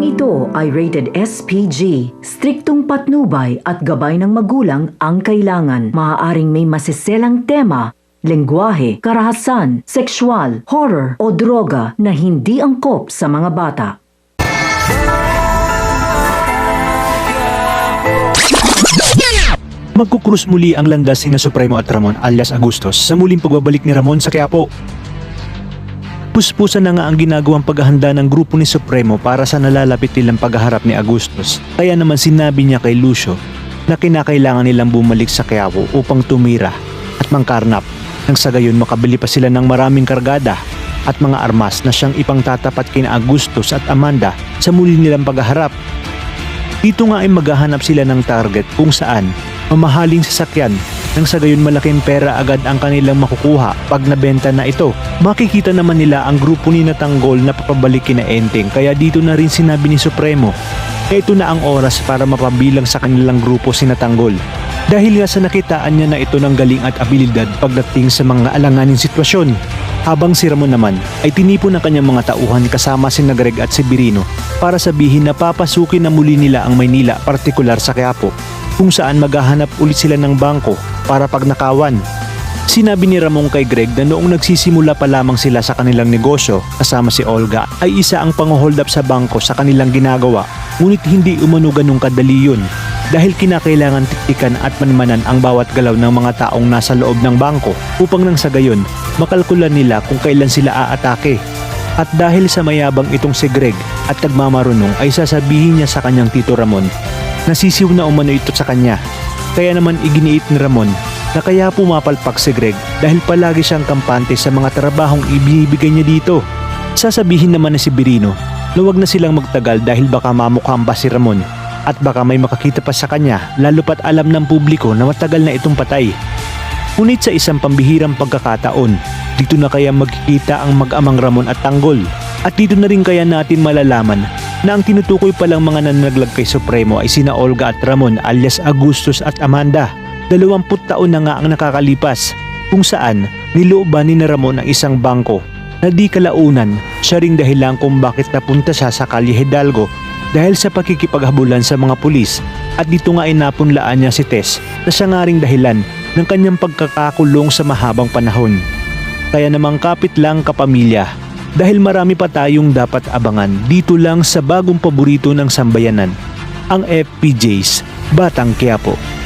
Programang ito ay rated SPG. Striktong patnubay at gabay ng magulang ang kailangan. Maaaring may masiselang tema, lengguwahe, karahasan, sexual, horror o droga na hindi angkop sa mga bata. Magkukrus muli ang landas ni Supremo at Ramon alias Agustos sa muling pagbabalik ni Ramon sa Quiapo. Puspusan na nga ang ginagawang paghahanda ng grupo ni Supremo para sa nalalapit nilang paghaharap ni Agustos. Kaya naman sinabi niya kay Lucio na kinakailangan nilang bumalik sa Quiapo upang tumira at mangkarnap nang sa gayon makabili pa sila ng maraming kargada at mga armas na siyang ipangtatapat kina Agustos at Amanda sa muli nilang paghaharap. Dito nga ay maghahanap sila ng target kung saan mamahaling sasakyan nang sa gayon malaking pera agad ang kanilang makukuha pag nabenta na ito. Makikita naman nila ang grupo ni Natanggol na papabalikin na Enteng, kaya dito na rin sinabi ni Supremo ito na ang oras para mapabilang sa kanilang grupo si Natanggol. Dahil nga sa nakitaan niya na ito ng galing at abilidad pagdating sa mga alanganing sitwasyon. Habang si Ramon naman ay tinipon ng kanyang mga tauhan kasama si Greg at si Birino para sabihin na papasukin na muli nila ang Maynila, partikular sa Quiapo, kung saan maghahanap ulit sila ng bangko para pagnakawan. Sinabi ni Ramon kay Greg na noong nagsisimula pa lamang sila sa kanilang negosyo kasama si Olga ay isa ang pang-hold up sa bangko sa kanilang ginagawa, ngunit hindi umano ganung kadali yun dahil kinakailangan tiktikan at manmanan ang bawat galaw ng mga taong nasa loob ng bangko upang nang sa gayon makalkulan nila kung kailan sila aatake. At dahil sa mayabang itong si Greg at nagmamarunong ay sasabihin niya sa kanyang tito Ramon nasisiw na umano ito sa kanya. Kaya naman iginiit ni Ramon na kaya pumapalpak si Greg dahil palagi siyang kampante sa mga trabahong ibinibigay niya dito. Sasabihin naman na si Birino na huwag na silang magtagal dahil baka mamukhang ba si Ramon at baka may makakita pa sa kanya lalo pat alam ng publiko na matagal na itong patay. Ngunit sa isang pambihirang pagkakataon, dito na kaya magkikita ang mag-amang Ramon at Tanggol. At dito na rin kaya natin malalaman na ang tinutukoy palang mga nananaglag kay Supremo ay sina Olga at Ramon alias Agustos at Amanda. 20 taon na nga ang nakakalipas kung saan nilooban ni Ramon ang isang bangko na di kalaunan siya ring dahilan kung bakit napunta siya sa Calle Hidalgo dahil sa pakikipaghabulan sa mga pulis. At dito nga ay napunlaan niya si Tess na siya nga ring dahilan ng kanyang pagkakakulong sa mahabang panahon. Kaya namang kapit lang kapamilya dahil marami pa tayong dapat abangan dito lang sa bagong paborito ng sambayanan, ang FPJ's Batang Quiapo.